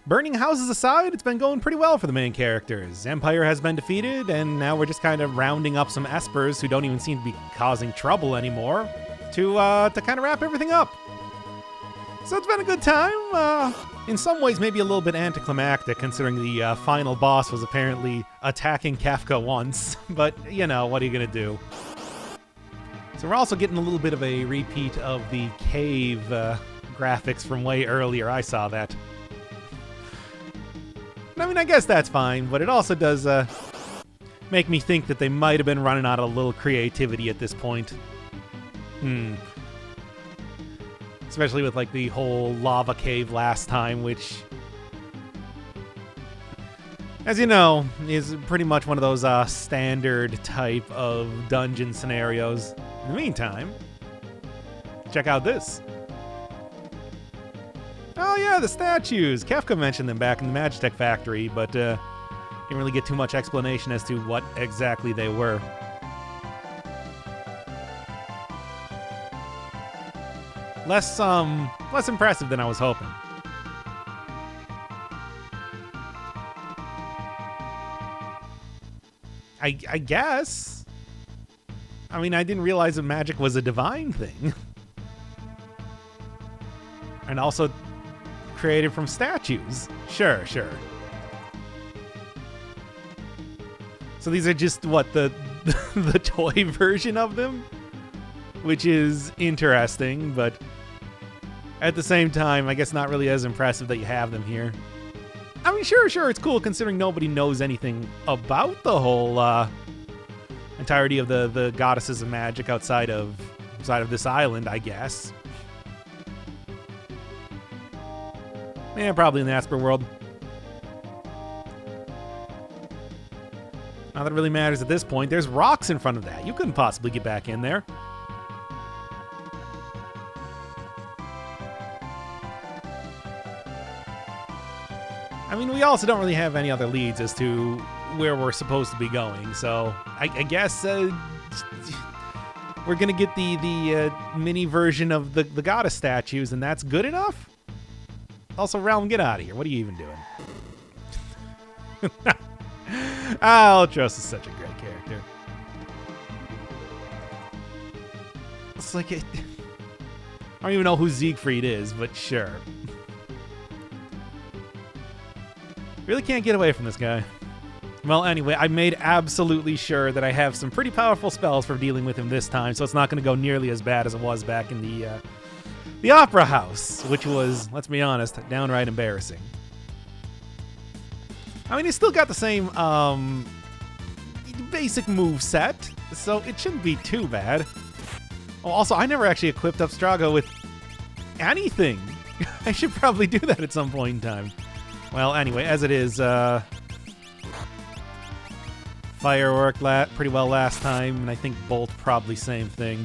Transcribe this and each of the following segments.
Burning houses aside, it's been going pretty well for the main characters. Empire has been defeated, and now we're just kind of rounding up some espers who don't even seem to be causing trouble anymore to kind of wrap everything up. So it's been a good time. In some ways, maybe a little bit anticlimactic, considering the final boss was apparently attacking Kafka once. But, you know, what are you going to do? So we're also getting a little bit of a repeat of the cave graphics from way earlier. I saw that. I mean, I guess that's fine, but it also does make me think that they might have been running out of a little creativity at this point. Especially with, like, the whole lava cave last time, which, as you know, is pretty much one of those standard type of dungeon scenarios. In the meantime, check out this. Oh yeah, the statues! Kafka mentioned them back in the Magitech factory, but didn't really get too much explanation as to what exactly they were. Less impressive than I was hoping. I guess. I mean, I didn't realize that magic was a divine thing. And also created from statues. Sure. So these are just, what, the the toy version of them? Which is interesting, but at the same time, I guess not really as impressive that you have them here. I mean, sure, it's cool considering nobody knows anything about the whole entirety of the goddesses of magic outside of this island, I guess. Yeah, probably in the Asper world. Not that it really matters at this point. There's rocks in front of that. You couldn't possibly get back in there. I mean, we also don't really have any other leads as to where we're supposed to be going, so I guess we're gonna get the mini version of the goddess statues, and that's good enough? Also, Realm, get out of here. What are you even doing? Ultros is such a great character. It's like I don't even know who Zigfried is, but sure. Really can't get away from this guy. Well, anyway, I made absolutely sure that I have some pretty powerful spells for dealing with him this time, so it's not going to go nearly as bad as it was back in the Opera House, which was, let's be honest, downright embarrassing. I mean, he's still got the same basic move set, so it shouldn't be too bad. Oh, also, I never actually equipped up Strago with anything. I should probably do that at some point in time. Well, anyway, as it is, Fire worked pretty well last time, and I think Bolt probably same thing.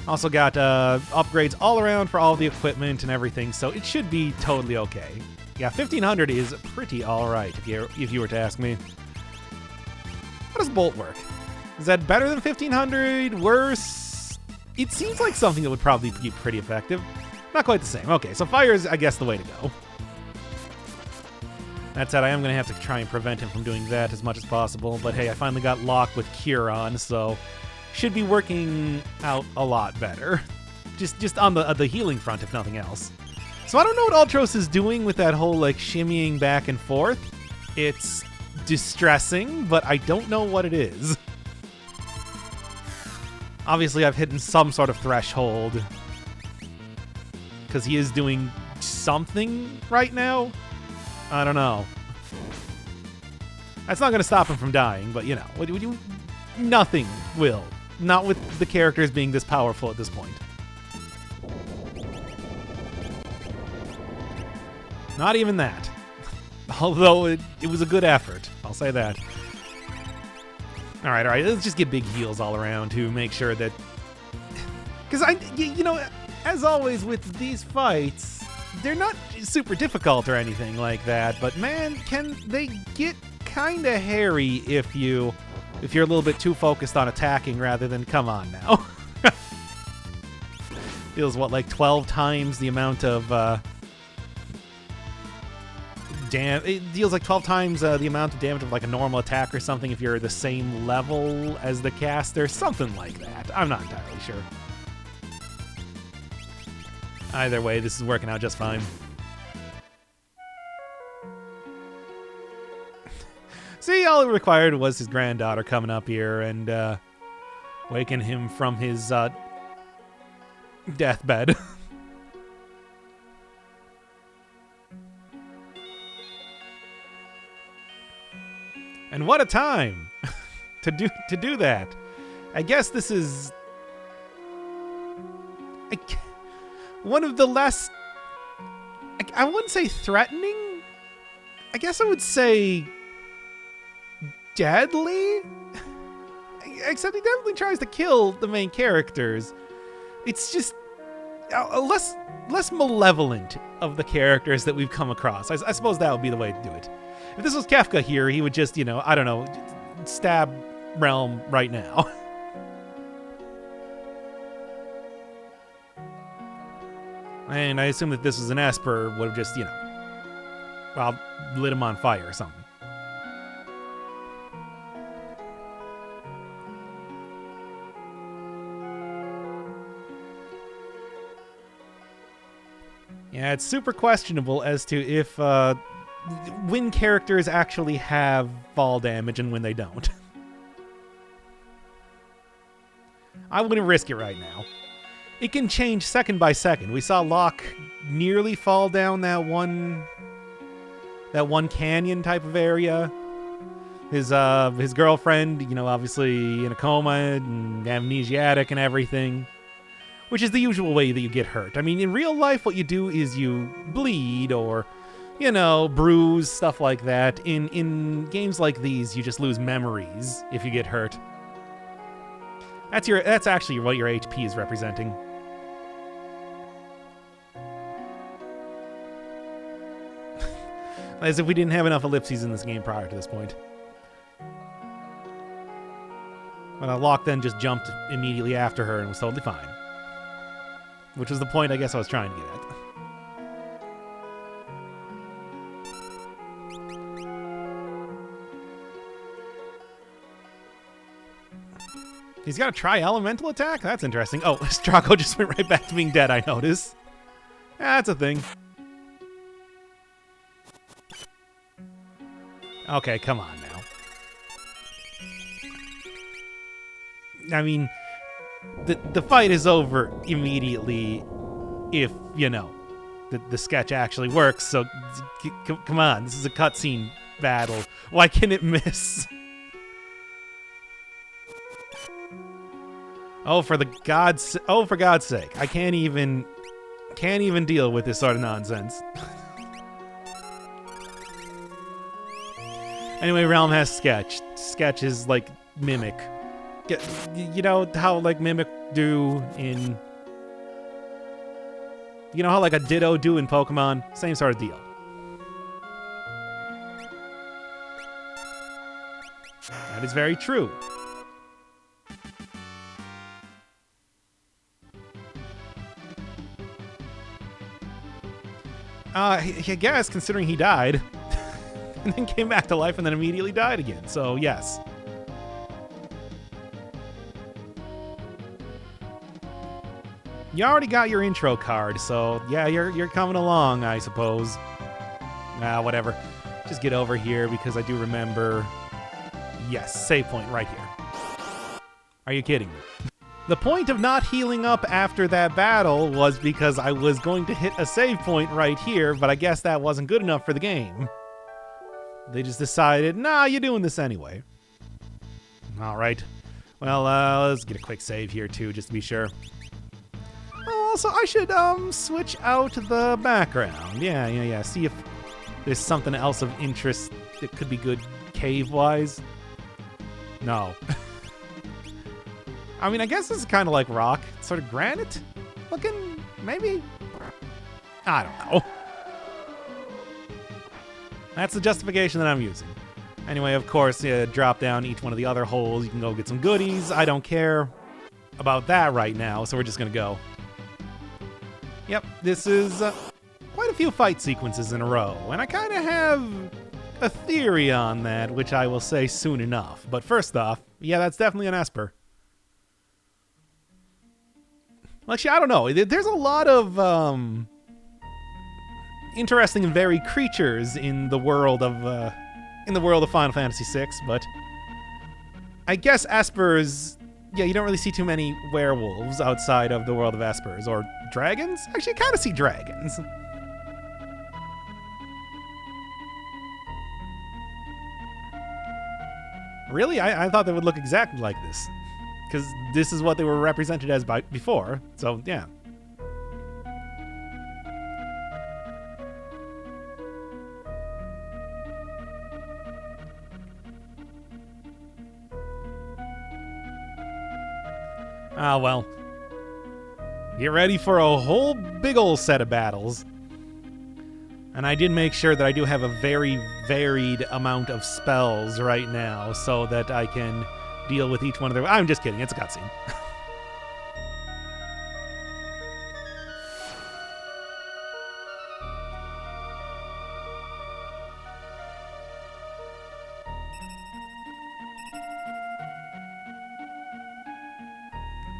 Also got upgrades all around for all the equipment and everything, so it should be totally okay. Yeah, 1500 is pretty alright if you were to ask me. How does Bolt work? Is that better than 1500? Worse? It seems like something that would probably be pretty effective. Not quite the same. Okay, so fire is, I guess, the way to go. That said, I am going to have to try and prevent him from doing that as much as possible. But hey, I finally got locked with Cure on, so should be working out a lot better. Just on the healing front, if nothing else. So I don't know what Ultros is doing with that whole, like, shimmying back and forth. It's distressing, but I don't know what it is. Obviously, I've hit some sort of threshold, because he is doing something right now. I don't know. That's not going to stop him from dying, but, you know, nothing will. Not with the characters being this powerful at this point. Not even that. Although it was a good effort. I'll say that. All right. Let's just get big heals all around to make sure that... Because, you know, as always with these fights, they're not super difficult or anything like that, but man, can they get kind of hairy if you're a little bit too focused on attacking rather than, come on now. Feels, what, like 12 times the amount of it deals like 12 times the amount of damage of like a normal attack or something if you're the same level as the caster, something like that. I'm not entirely sure. Either way, this is working out just fine. See, all it required was his granddaughter coming up here and waking him from his deathbed. And what a time to do that. I guess this is one of the less, I wouldn't say threatening. I guess I would say deadly. Except he definitely tries to kill the main characters. It's just less malevolent of the characters that we've come across. I suppose that would be the way to do it. If this was Kefka here, he would just, I don't know, stab Realm right now. And I assume that this was an Esper, would have just, well, lit him on fire or something. Yeah, it's super questionable as to if when characters actually have fall damage and when they don't. I wouldn't risk it right now. It can change second by second. We saw Locke nearly fall down that one canyon type of area. His girlfriend, obviously in a coma and amnesiac and everything. Which is the usual way that you get hurt. I mean, in real life, what you do is you bleed or, bruise, stuff like that. In games like these, you just lose memories if you get hurt. That's actually what your HP is representing. As if we didn't have enough ellipses in this game prior to this point. But Locke then just jumped immediately after her and was totally fine. Which was the point I guess I was trying to get at. He's got a tri-elemental attack? That's interesting. Oh, Strago just went right back to being dead, I notice. That's a thing. Okay, come on now. I mean, the fight is over immediately if, the sketch actually works. So, come on, this is a cutscene battle. Why can it miss? For God's sake. I can't even deal with this sort of nonsense. Anyway, Realm has Sketch. Sketch is like Mimic. You know how like Mimic do in... You know how like a Ditto do in Pokemon? Same sort of deal. That is very true. I guess, considering he died. And then came back to life and then immediately died again. So, yes. You already got your intro card, so yeah, you're coming along, I suppose. Whatever. Just get over here because I do remember... Yes, save point right here. Are you kidding me? The point of not healing up after that battle was because I was going to hit a save point right here, but I guess that wasn't good enough for the game. They just decided, nah, you're doing this anyway. All right. Well, let's get a quick save here, too, just to be sure. Also, I should switch out the background. Yeah. See if there's something else of interest that could be good cave-wise. No. I mean, I guess this is kind of like rock. Sort of granite looking, maybe? I don't know. That's the justification that I'm using. Anyway, of course, drop down each one of the other holes. You can go get some goodies. I don't care about that right now, so we're just going to go. Yep, this is quite a few fight sequences in a row, and I kind of have a theory on that, which I will say soon enough. But first off, yeah, that's definitely an Esper. Actually, I don't know. There's a lot of interesting and varied creatures in the world of Final Fantasy VI, but I guess Espers. Yeah, you don't really see too many werewolves outside of the world of Espers. Or dragons? Actually, you kind of see dragons. Really? I thought they would look exactly like this. Because this is what they were represented as before. So, yeah. Ah, well. Get ready for a whole big old set of battles. And I did make sure that I do have a very varied amount of spells right now so that I can deal with each one of their... I'm just kidding, it's a cutscene.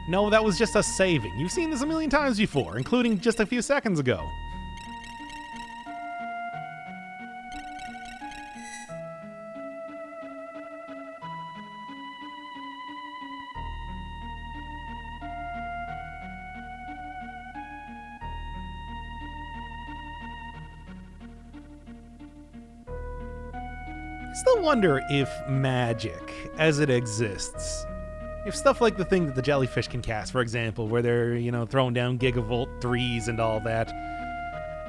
No, that was just us saving. You've seen this a million times before, including just a few seconds ago. I still wonder if magic, as it exists, if stuff like the thing that the jellyfish can cast, for example, where they're, throwing down gigavolt 3s and all that,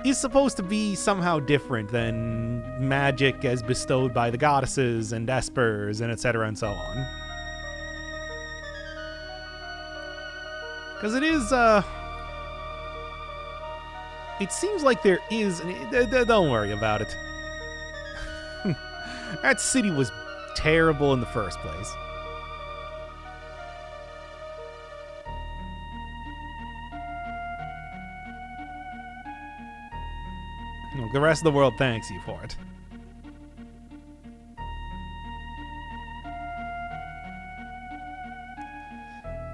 is supposed to be somehow different than magic as bestowed by the goddesses and espers and etc. and so on. Because it is, it seems like there is, don't worry about it. That city was terrible in the first place. The rest of the world thanks you for it.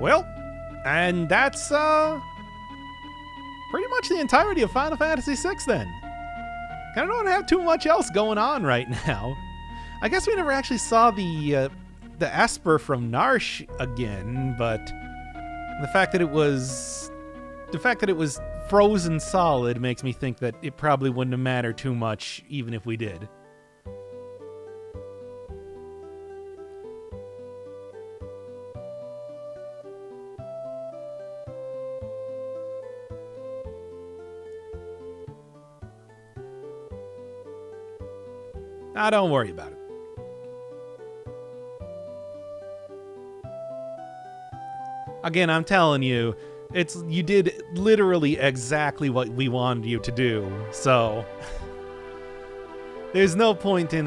Well, and that's pretty much the entirety of Final Fantasy VI then. I don't have too much else going on right now. I guess we never actually saw the Esper from Narsh again, but the fact that it was frozen solid makes me think that it probably wouldn't have mattered too much even if we did. Don't worry about it. Again, I'm telling you, you did literally exactly what we wanted you to do, so there's no point in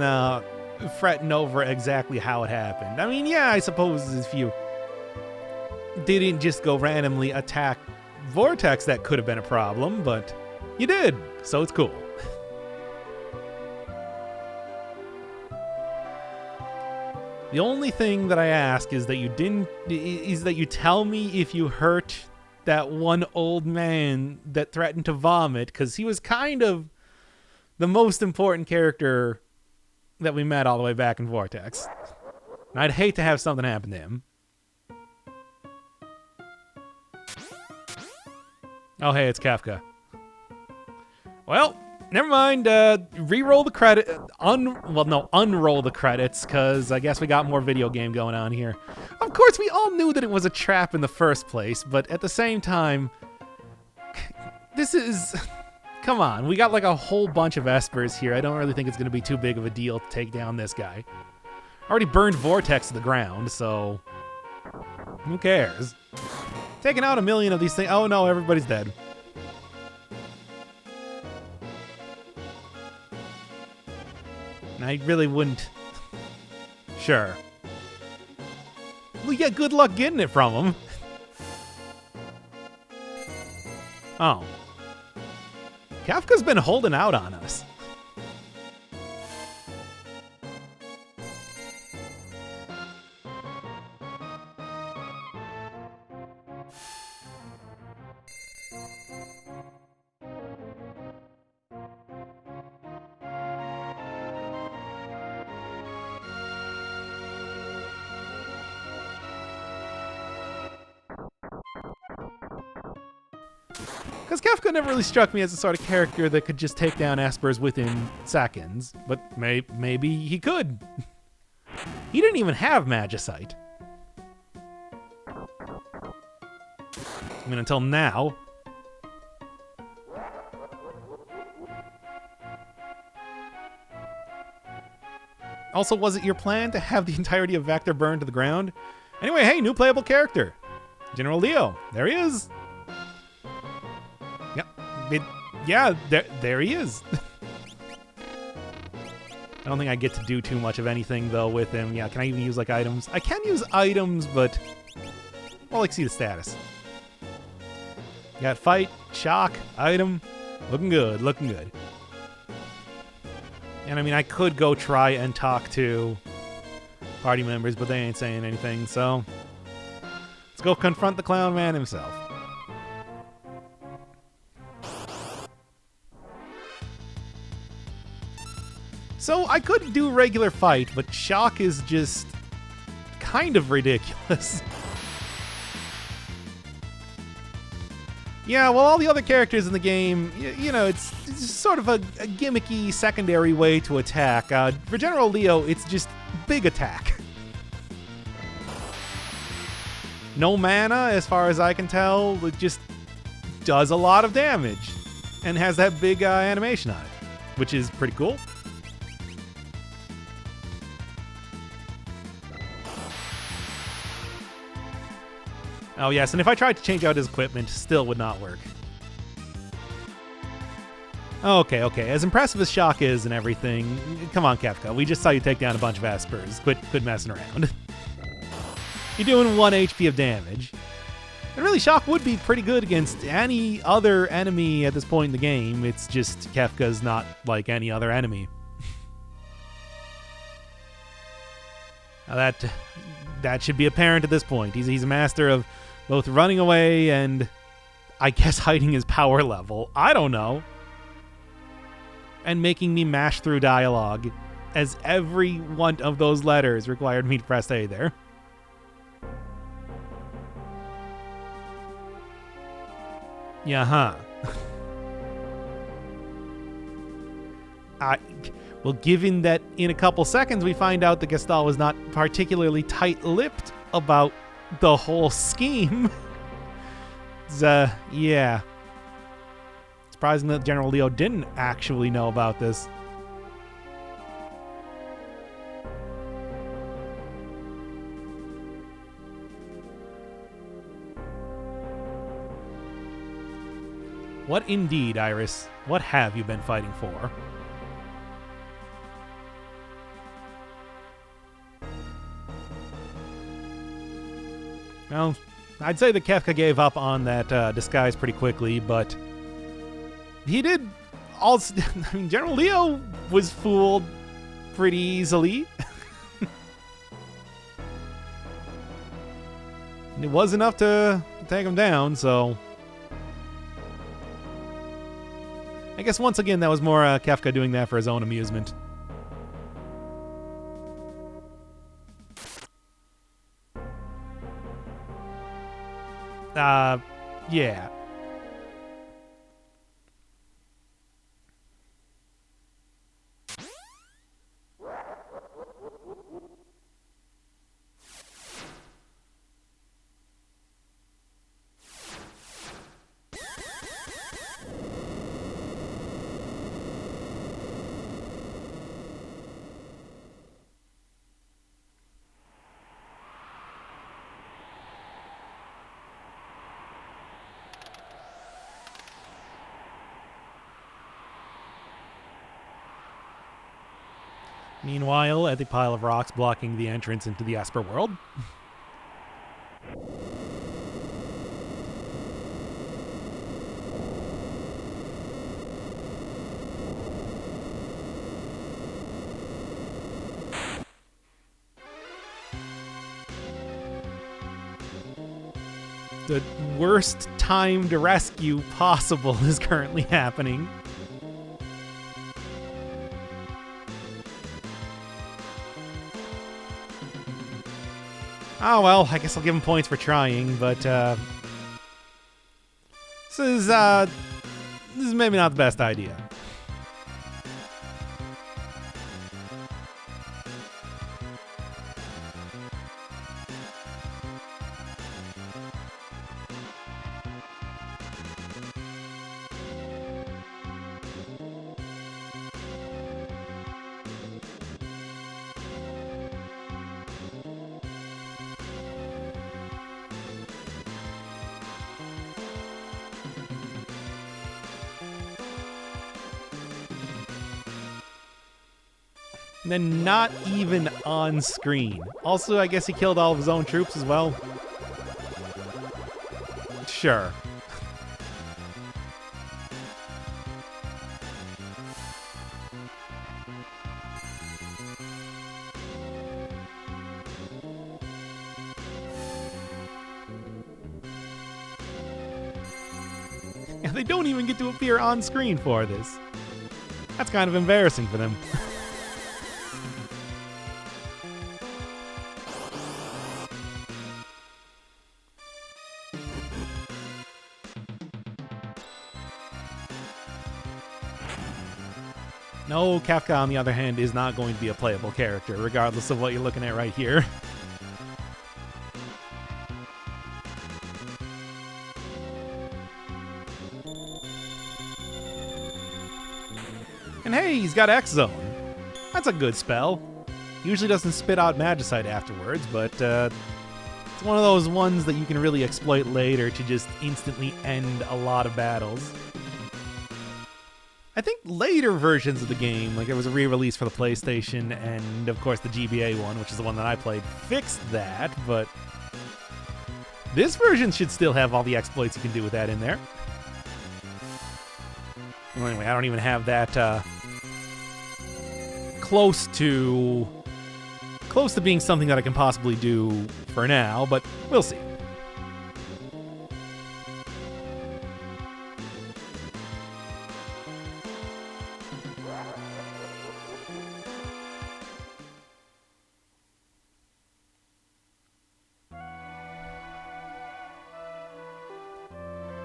fretting over exactly how it happened. I mean, yeah, I suppose if you didn't just go randomly attack Vortex, that could have been a problem, but you did, so it's cool. The only thing that I ask is that you tell me if you hurt that one old man that threatened to vomit, because he was kind of the most important character that we met all the way back in Vortex. And I'd hate to have something happen to him. Oh, hey, it's Kafka. Well, never mind. Re-roll the credit. Unroll the credits, because I guess we got more video game going on here. Of course, we all knew that it was a trap in the first place, but at the same time, this is... Come on, we got like a whole bunch of Espers here. I don't really think it's going to be too big of a deal to take down this guy. Already burned Vortex to the ground, so... Who cares? Taking out 1 million of these things... Oh no, everybody's dead. I really wouldn't... Sure. Well, yeah, good luck getting it from him. Kafka's been holding out on us. Because Kafka never really struck me as the sort of character that could just take down espers within seconds, but maybe he could. He didn't even have Magicite. I mean, until now. Also, was it your plan to have the entirety of Vector burned to the ground? Anyway, hey, new playable character. General Leo. There he is. There he is. I don't think I get to do too much of anything, though, with him. Yeah, can I even use, like, items? I can use items, but... Well, like, see the status. Got fight, shock, item. Looking good, looking good. And, I mean, I could go try and talk to party members, but they ain't saying anything, so... Let's go confront the clown man himself. So I could do regular fight, but shock is just kind of ridiculous. Yeah, well, all the other characters in the game, you know, it's sort of a gimmicky secondary way to attack. For General Leo, it's just big attack. No mana, as far as I can tell. It just does a lot of damage and has that big animation on it, which is pretty cool. Oh, yes, and if I tried to change out his equipment, still would not work. Okay. As impressive as shock is and everything, come on, Kefka. We just saw you take down a bunch of espers. Quit messing around. You're doing 1 HP of damage. And really, shock would be pretty good against any other enemy at this point in the game. It's just Kefka's not like any other enemy. Now that should be apparent at this point. He's a master of both running away and, I guess, hiding his power level. I don't know. And making me mash through dialogue, as every one of those letters required me to press A there. Yeah, huh. Well, given that in a couple seconds we find out that Gestal was not particularly tight-lipped about the whole scheme, yeah. Surprising that General Leo didn't actually know about this. What indeed, Iris? What have you been fighting for? Well, I'd say that Kefka gave up on that disguise pretty quickly, but he did also... I mean, General Leo was fooled pretty easily. It was enough to take him down, so... I guess once again that was more Kefka doing that for his own amusement. Yeah. Meanwhile, at the pile of rocks blocking the entrance into the Esper world. The worst timed rescue possible is currently happening. Oh well, I guess I'll give him points for trying, but this is maybe not the best idea. And then not even on screen. Also, I guess he killed all of his own troops as well. Sure. And they don't even get to appear on screen for this. That's kind of embarrassing for them. No, Kafka, on the other hand, is not going to be a playable character, regardless of what you're looking at right here. And hey, he's got X-Zone. That's a good spell. Usually doesn't spit out Magicite afterwards, but it's one of those ones that you can really exploit later to just instantly end a lot of battles. I think later versions of the game, like there was a re-release for the PlayStation and of course the GBA one, which is the one that I played, fixed that, but this version should still have all the exploits you can do with that in there. Well, anyway, I don't even have that close to being something that I can possibly do for now, but we'll see.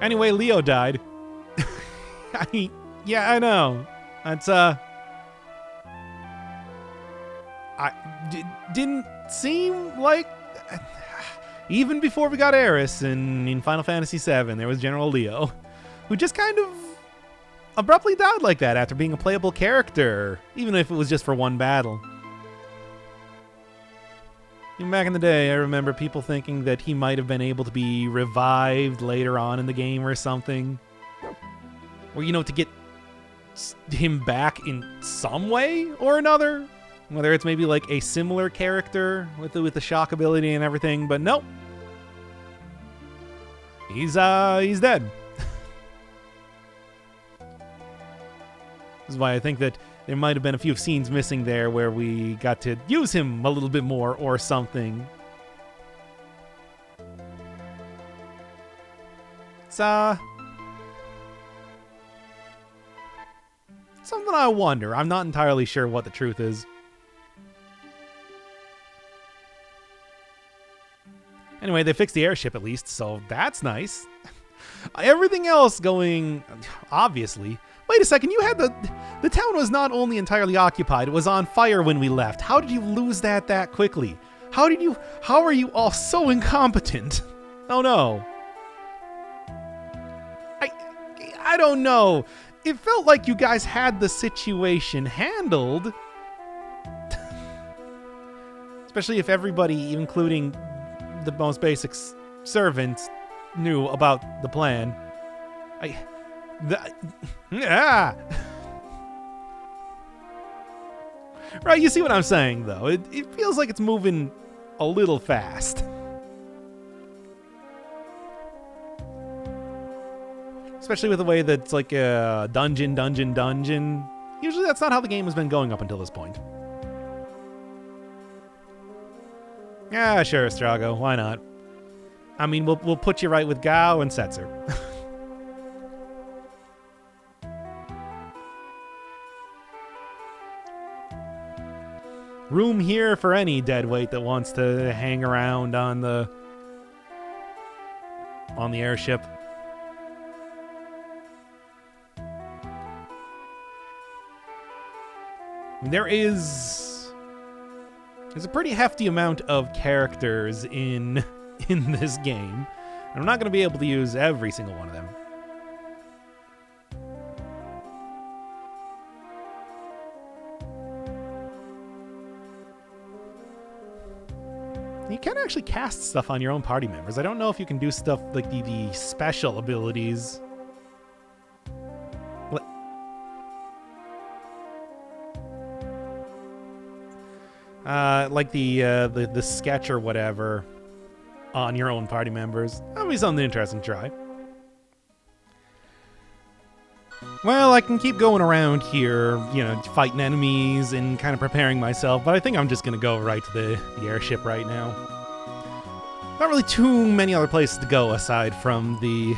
Anyway, Leo died. Yeah, I know. That's, didn't seem like... Even before we got Eris in Final Fantasy VII, there was General Leo, who just kind of abruptly died like that after being a playable character, even if it was just for one battle. Even back in the day, I remember people thinking that he might have been able to be revived later on in the game or something. Or, you know, to get him back in some way or another. Whether it's maybe like a similar character with the shock ability and everything, but nope. He's dead. This is why I think that there might have been a few scenes missing there where we got to use him a little bit more or something. It's something I wonder. I'm not entirely sure what the truth is. Anyway, they fixed the airship at least, so that's nice. Everything else going, obviously. Wait a second, you had the town was not only entirely occupied, it was on fire when we left. How did you lose that quickly? How are you all so incompetent? Oh no. I don't know. It felt like you guys had the situation handled. Especially if everybody, including the most basic servants, knew about the plan. Right, you see what I'm saying, though. It feels like it's moving a little fast. Especially with the way that it's like a dungeon. Usually that's not how the game has been going up until this point. Yeah, sure, Strago. Why not? I mean, we'll put you right with Gao and Setzer. Room here for any deadweight that wants to hang around on the airship. There's a pretty hefty amount of characters in this game. And I'm not going to be able to use every single one of them. You can actually cast stuff on your own party members. I don't know if you can do stuff like the special abilities. Like the sketch or whatever on your own party members. That'll be something interesting to try. Well, I can keep going around here, you know, fighting enemies and kind of preparing myself, but I think I'm just going to go right to the airship right now. Not really too many other places to go aside from the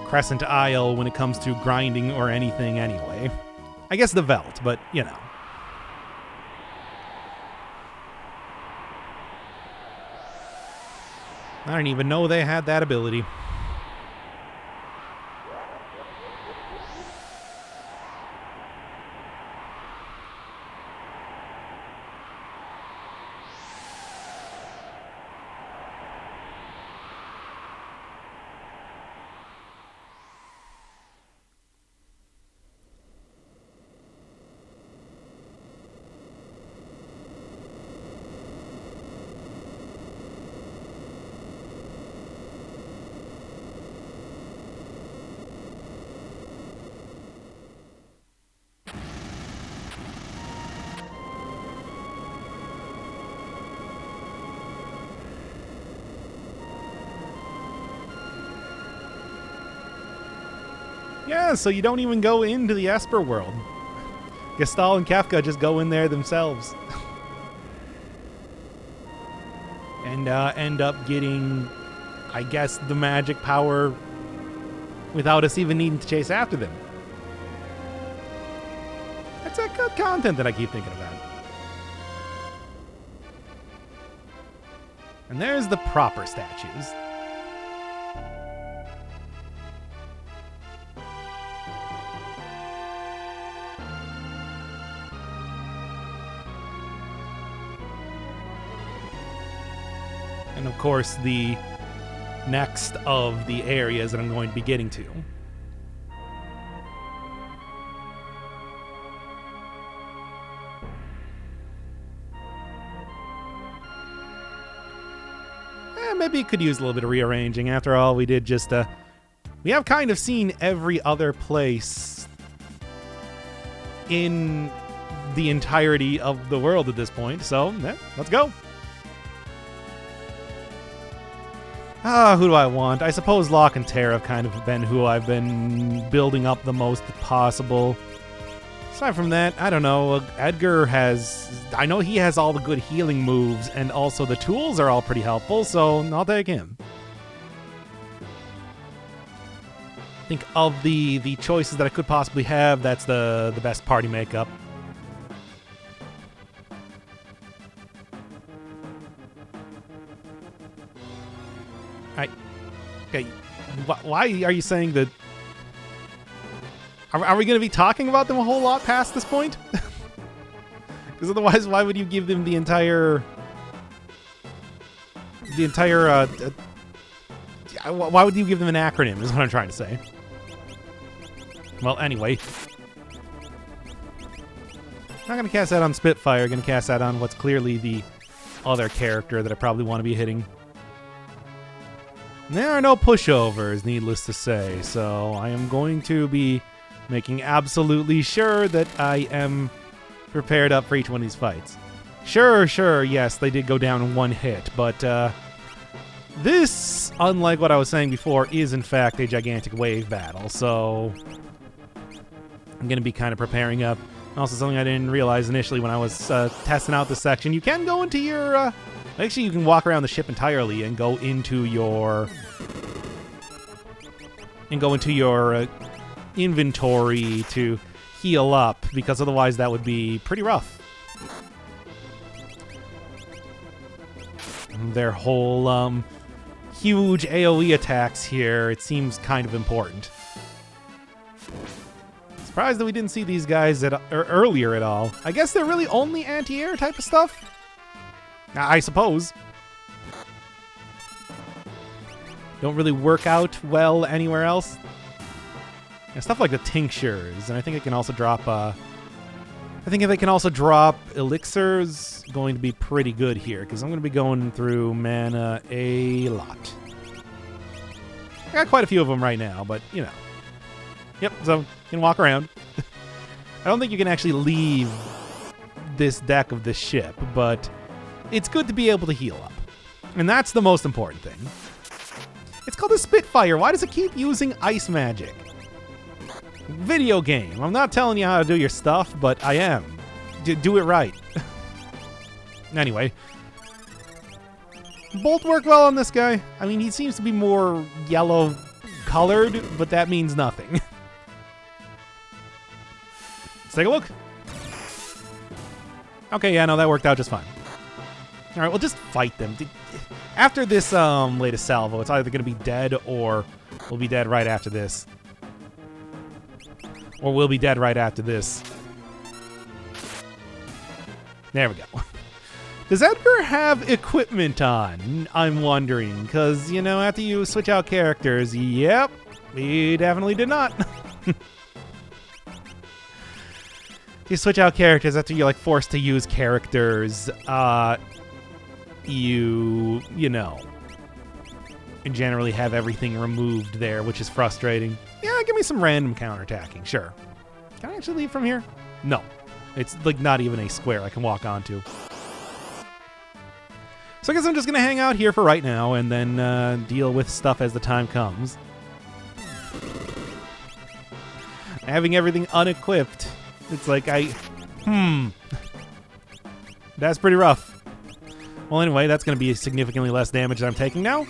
Crescent Isle when it comes to grinding or anything anyway. I guess the Veld, but, you know. I didn't even know they had that ability. Yeah, so you don't even go into the Esper world. Gestal and Kefka just go in there themselves. And end up getting, I guess, the magic power without us even needing to chase after them. That's that good content that I keep thinking about. And there's the proper statues. And of course, the next of the areas that I'm going to be getting to. Maybe it could use a little bit of rearranging. After all, we did just, we have kind of seen every other place in the entirety of the world at this point. So, yeah, let's go. Who do I want? I suppose Locke and Terra have kind of been who I've been building up the most possible. Aside from that, I don't know. Edgar has... I know he has all the good healing moves, and also the tools are all pretty helpful, so I'll take him. I think of the choices that I could possibly have, that's the best party makeup. Okay, why are you saying that? Are we going to be talking about them a whole lot past this point? Because otherwise, why would you give them the entire... why would you give them an acronym, is what I'm trying to say. Well, anyway. I'm not going to cast that on Spitfire. I'm going to cast that on what's clearly the other character that I probably want to be hitting. There are no pushovers, needless to say, so I am going to be making absolutely sure that I am prepared up for each one of these fights. Sure, yes, they did go down in one hit, but this, unlike what I was saying before, is in fact a gigantic wave battle, so I'm going to be kind of preparing up. Also, something I didn't realize initially when I was testing out this section, you can go into your Actually, you can walk around the ship entirely and go into your inventory to heal up, because otherwise that would be pretty rough. Their whole huge AoE attacks here, it seems kind of important. Surprised that we didn't see these guys earlier at all. I guess they're really only anti-air type of stuff? I suppose. Don't really work out well anywhere else. Yeah, stuff like the tinctures, and I think it can also drop. I think if they can also drop elixirs, going to be pretty good here, because I'm going to be going through mana a lot. I got quite a few of them right now, but you know. Yep, so you can walk around. I don't think you can actually leave this deck of this ship, but it's good to be able to heal up. And that's the most important thing. It's called a Spitfire. Why does it keep using ice magic? Video game. I'm not telling you how to do your stuff, but I am. Do it right. Anyway. Bolt work well on this guy. I mean, he seems to be more yellow colored, but that means nothing. Let's take a look. Okay, yeah, no, that worked out just fine. All right, we'll just fight them. After this latest salvo, it's either going to be dead or we'll be dead right after this. Or we'll be dead right after this. There we go. Does Edgar have equipment on? I'm wondering, because, you know, after you switch out characters, yep, he definitely did not. You switch out characters after you're, like, forced to use characters, you know, generally have everything removed there, which is frustrating. Yeah, give me some random counterattacking, sure. Can I actually leave from here? No. It's, like, not even a square I can walk onto. So I guess I'm just going to hang out here for right now and then deal with stuff as the time comes. Having everything unequipped, it's like that's pretty rough. Well, anyway, that's going to be significantly less damage that I'm taking now.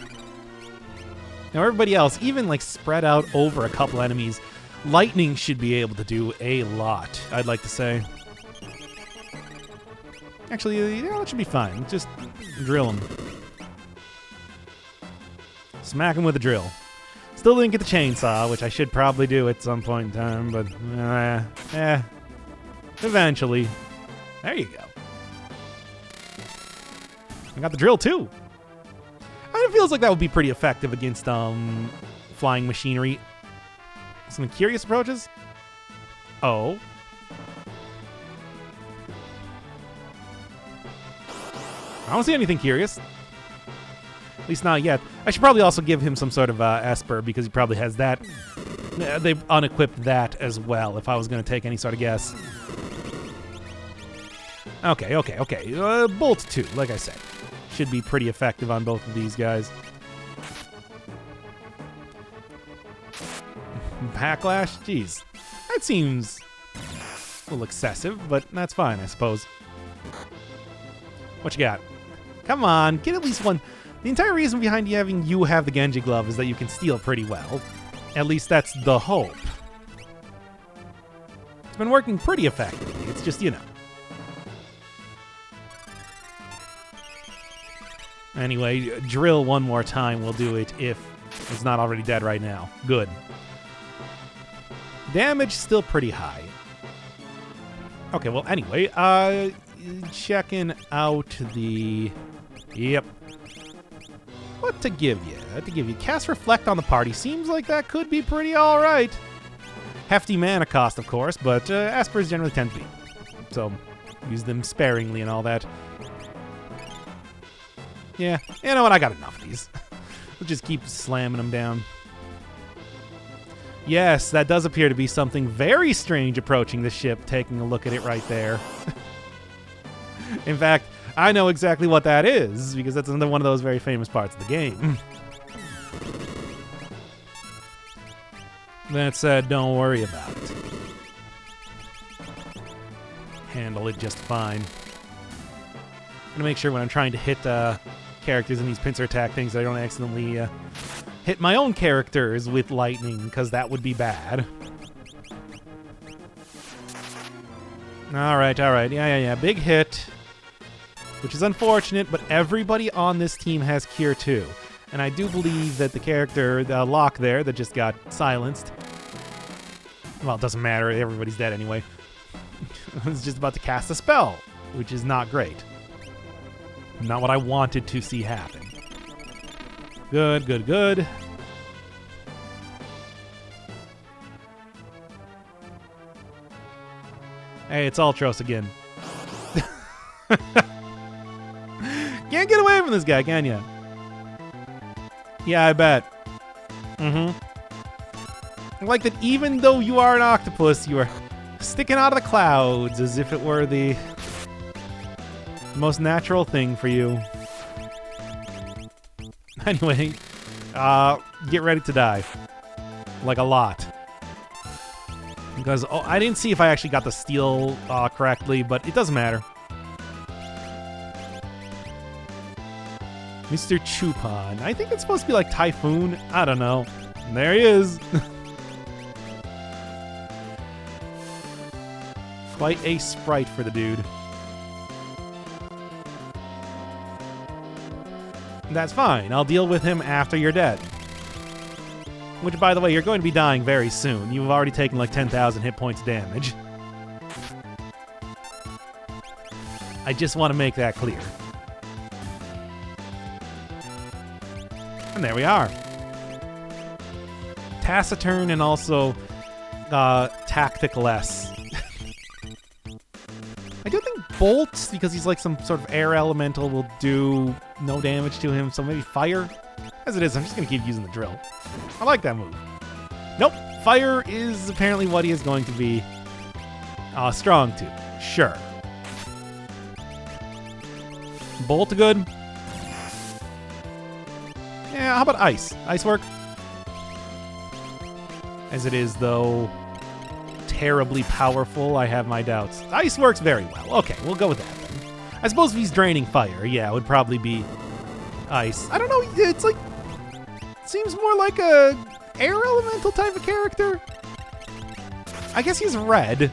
Now, everybody else, even like spread out over a couple enemies, lightning should be able to do a lot, I'd like to say. Actually, yeah, that should be fine. Just drill him. Smack him with a drill. Still didn't get the chainsaw, which I should probably do at some point in time, but eventually. There you go. I got the drill too. It feels like that would be pretty effective against flying machinery. Some curious approaches. Oh. I don't see anything curious. At least not yet. I should probably also give him some sort of Esper, because he probably has that. They've unequipped that as well, if I was going to take any sort of guess. Okay. Bolt 2, like I said. Should be pretty effective on both of these guys. Backlash? Jeez. That seems a little excessive, but that's fine, I suppose. What you got? Come on, get at least one. The entire reason behind you have the Genji glove is that you can steal pretty well. At least that's the hope. It's been working pretty effectively. It's just, you know. Anyway, drill one more time. We'll do it if it's not already dead right now. Good. Damage still pretty high. Okay, well, anyway, checking out the... Yep. What to give you? Cast Reflect on the party. Seems like that could be pretty alright. Hefty mana cost, of course, but Espers generally tend to be. So, use them sparingly and all that. Yeah, you know what? I got enough of these. We'll just keep slamming them down. Yes, that does appear to be something very strange approaching the ship, taking a look at it right there. In fact, I know exactly what that is, because that's another one of those very famous parts of the game. That said, don't worry about it. Handle it just fine. gonna make sure when I'm trying to hit characters in these pincer attack things, I don't accidentally hit my own characters with lightning, because that would be bad. Alright, yeah. Big hit. Which is unfortunate, but everybody on this team has Cure 2. And I do believe that the character, the Locke there, that just got silenced. Well, it doesn't matter. Everybody's dead anyway. I was just about to cast a spell, which is not great. Not what I wanted to see happen. Good. Hey, it's Ultros again. Can't get away from this guy, can ya? Yeah, I bet. I like that even though you are an octopus, you are sticking out of the clouds as if it were the most natural thing for you. Anyway, get ready to die. Like a lot. Because, I didn't see if I actually got the steal correctly, but it doesn't matter. Mr. Chupan. I think it's supposed to be like Typhoon. I don't know. And there he is. Quite a sprite for the dude. That's fine. I'll deal with him after you're dead. Which, by the way, you're going to be dying very soon. You've already taken like 10,000 hit points damage. I just want to make that clear. And there we are. Taciturn and also Tactical S. I do think Bolt, because he's like some sort of air elemental, will do no damage to him, so maybe Fire? As it is, I'm just going to keep using the drill. I like that move. Nope, Fire is apparently what he is going to be strong to. Sure. Bolt good? Yeah, how about Ice? Ice work? As it is, though, terribly powerful, I have my doubts. Ice works very well. Okay, we'll go with that then. I suppose if he's draining fire, yeah, it would probably be Ice. I don't know, it's like... Seems more like a air elemental type of character. I guess he's red.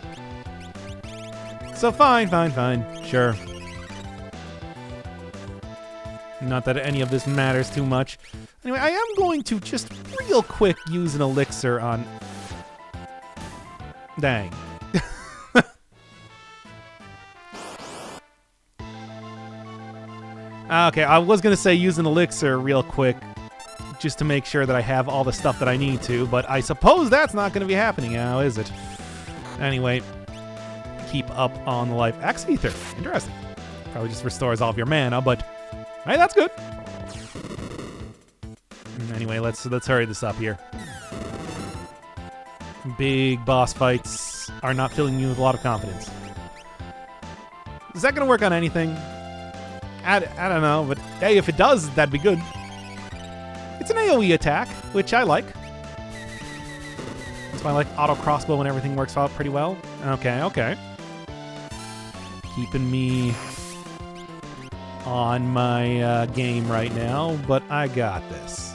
So fine. Sure. Not that any of this matters too much. Anyway, I am going to just real quick use an elixir on... Dang. Okay, I was going to say use an elixir real quick just to make sure that I have all the stuff that I need to, but I suppose that's not going to be happening now, is it? Anyway, keep up on the life. X Ether. Interesting. Probably just restores all of your mana, but... Hey, that's good. Anyway, let's hurry this up here. Big boss fights are not filling you with a lot of confidence. Is that going to work on anything? I don't know, but hey, if it does, that'd be good. It's an AoE attack, which I like. That's why I like auto crossbow and everything works out pretty well. Okay. Keeping me on my game right now, but I got this.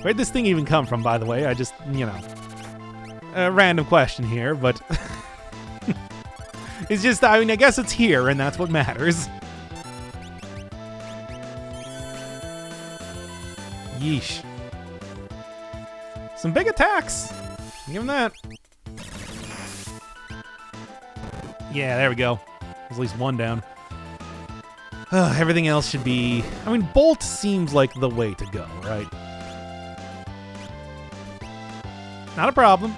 Where'd this thing even come from, by the way? I just, a random question here, but it's just, I mean, I guess it's here, and that's what matters. Yeesh. Some big attacks. Give him that. Yeah, there we go. There's at least one down. Everything else should be... I mean, Bolt seems like the way to go, right? Not a problem.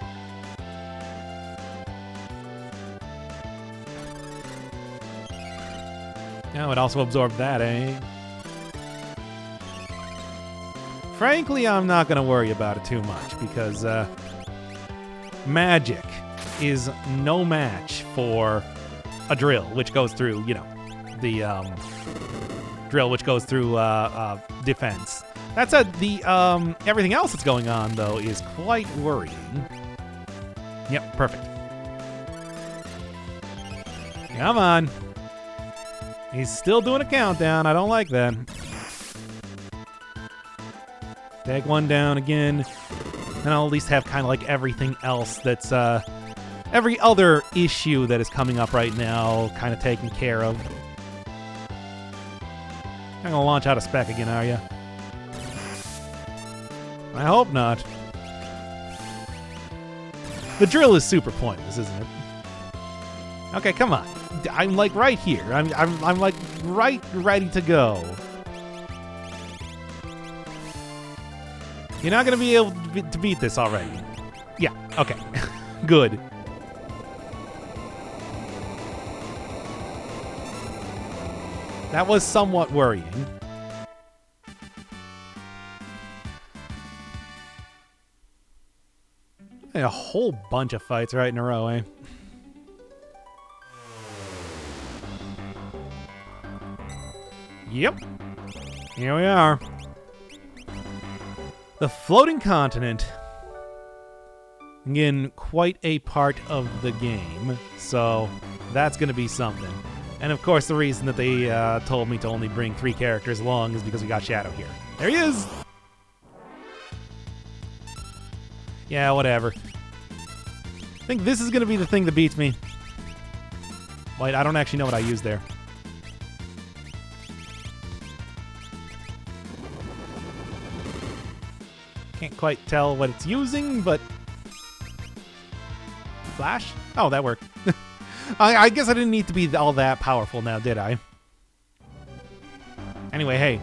No, it also absorbed that, eh? Frankly, I'm not going to worry about it too much because magic is no match for a drill, which goes through, the drill which goes through defense. That said, the everything else that's going on, though, is quite worrying. Yep, perfect. Come on. He's still doing a countdown. I don't like that. Take one down again. And I'll at least have kind of like everything else that's, every other issue that is coming up right now kind of taken care of. Not gonna launch out of spec again, are you? I hope not. The drill is super pointless, isn't it? Okay, come on. I'm like right here. I'm like right ready to go. You're not gonna be able to beat this already. Yeah, okay. Good. That was somewhat worrying. A whole bunch of fights right in a row, eh? Yep. Here we are. The floating continent. Again, quite a part of the game. So that's going to be something. And of course, the reason that they told me to only bring 3 characters along is because we got Shadow here. There he is! Yeah, whatever. I think this is going to be the thing that beats me. Wait, I don't actually know what I used there. Can't quite tell what it's using, but... Flash? Oh, that worked. I guess I didn't need to be all that powerful now, did I? Anyway, hey.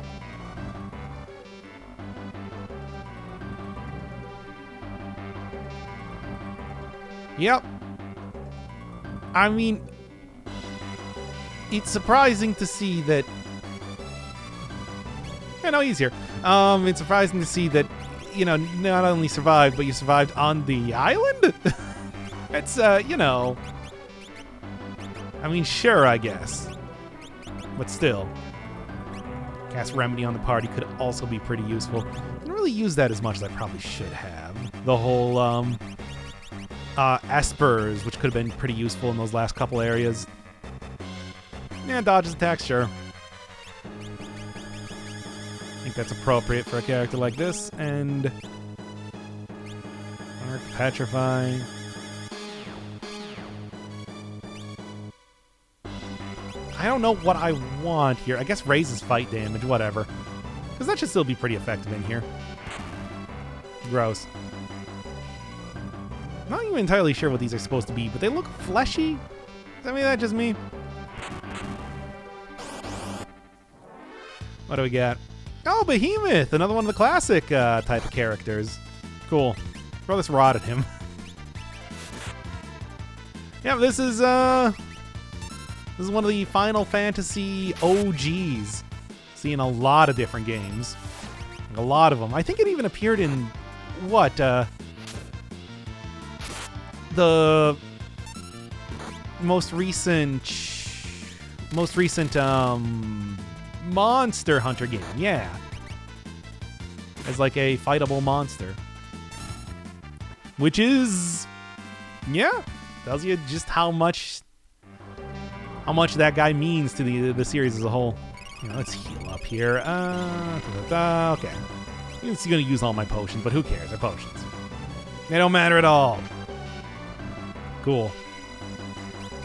Yep. I mean, it's surprising to see that... Yeah, no, he's here. It's surprising to see that, you know, not only survived, but you survived on the island? It's, you know... I mean, sure, I guess. But still. Cast Remedy on the party could also be pretty useful. Didn't really use that as much as I probably should have. The whole, Espers, which could have been pretty useful in those last couple areas. Yeah, dodges attacks, sure. I think that's appropriate for a character like this. And... Arc, Petrify... I don't know what I want here. I guess raises fight damage, whatever. Because that should still be pretty effective in here. Gross. Not even entirely sure what these are supposed to be, but they look fleshy. I mean, that's just me. What do we got? Oh, Behemoth! Another one of the classic type of characters. Cool. Throw this rod at him. Yeah, this is one of the Final Fantasy OGs. Seeing a lot of different games. A lot of them. I think it even appeared in, what, the most recent Monster Hunter game. Yeah. As like a fightable monster. Which is, yeah, tells you just how much that guy means to the series as a whole. You know, let's heal up here. Okay. It's going to use all my potions, but who cares? They're potions. They don't matter at all. Cool.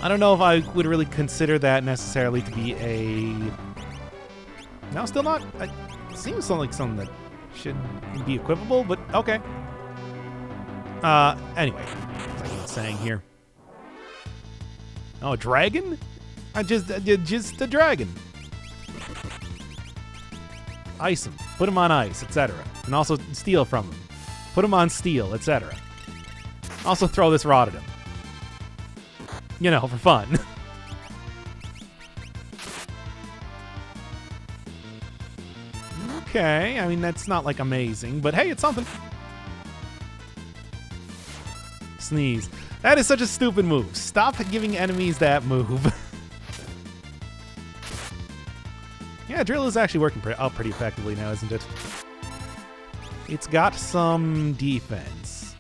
I don't know if I would really consider that necessarily to be a... No, still not. It seems like something that should be equipable, but okay. Anyway. What's I saying here? Oh, a dragon? Just a dragon. Ice him. Put him on ice, etc. And also steal from him. Put him on steel, etc. Also throw this rod at him. You know, for fun. Okay, I mean, that's not, like, amazing, but hey, it's something. Sneeze. That is such a stupid move. Stop giving enemies that move. Yeah, drill is actually working pretty effectively now, isn't it? It's got some defense.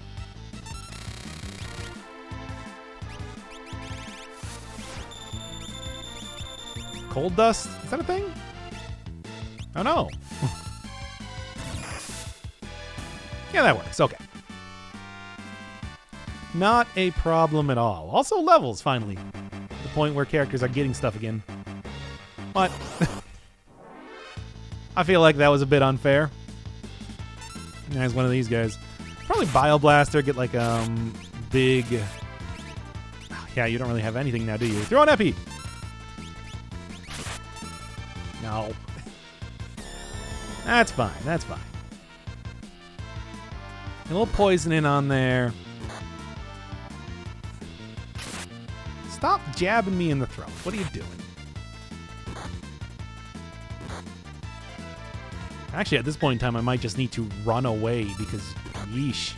Cold dust? Is that a thing? Oh no. Yeah, that works. Okay. Not a problem at all. Also levels, finally. The point where characters are getting stuff again. What? I feel like that was a bit unfair. There's one of these guys. Probably Bioblaster, get like big... Yeah, you don't really have anything now, do you? Throw an Epi! No. That's fine, that's fine. A little poisoning on there. Stop jabbing me in the throat. What are you doing? Actually, at this point in time, I might just need to run away because, yeesh.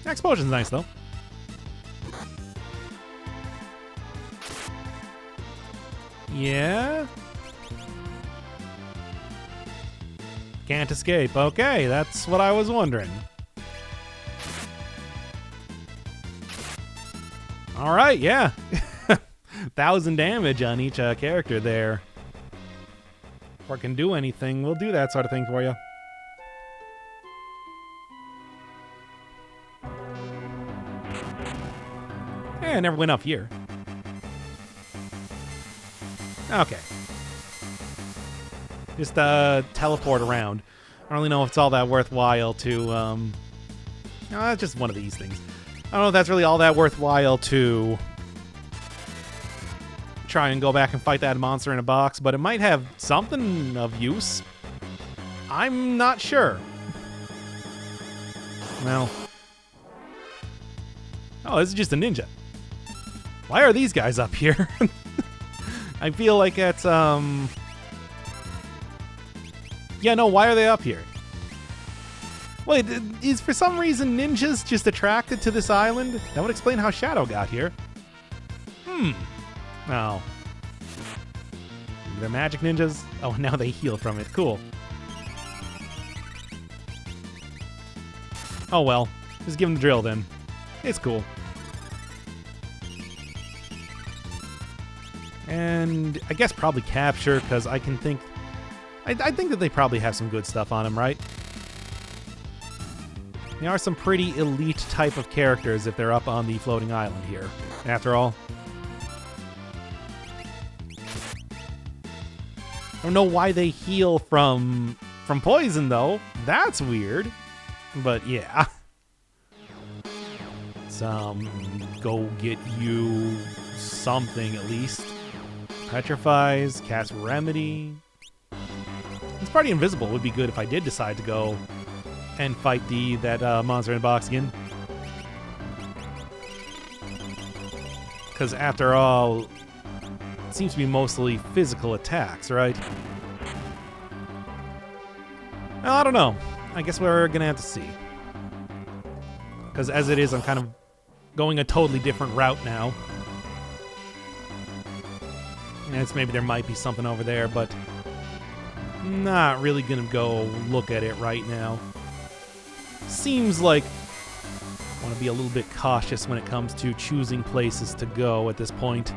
Explosion's nice, though. Yeah? Can't escape. Okay, that's what I was wondering. All right, yeah. 1,000 damage on each character there. If I can do anything, we'll do that sort of thing for you. I never went up here. Okay. Just teleport around. I don't really know if it's all that worthwhile to... No, that's just one of these things. I don't know if that's really all that worthwhile to try and go back and fight that monster in a box, but it might have something of use. I'm not sure. Well. Oh, this is just a ninja. Why are these guys up here? I feel like it's, Yeah, no, why are they up here? Wait, is for some reason ninjas just attracted to this island? That would explain how Shadow got here. Oh. They're magic ninjas? Oh, now they heal from it. Cool. Oh well. Just give them the drill then. It's cool. And I guess probably capture, because I can think... I think that they probably have some good stuff on them, right? They are some pretty elite type of characters if they're up on the floating island here, after all. I don't know why they heal from poison, though. That's weird. But yeah. Go get you something at least. Petrifies, cast Remedy. This party invisible would be good if I did decide to go and fight that monster in the box again. Because after all, it seems to be mostly physical attacks, right? Well, I don't know. I guess we're gonna have to see. Because as it is, I'm kind of going a totally different route now. And it's maybe there might be something over there, but not really gonna go look at it right now. Seems like I want to be a little bit cautious when it comes to choosing places to go at this point.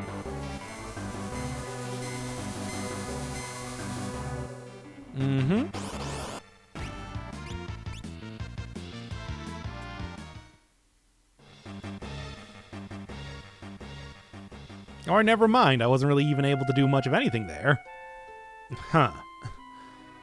Or never mind, I wasn't really even able to do much of anything there. Huh.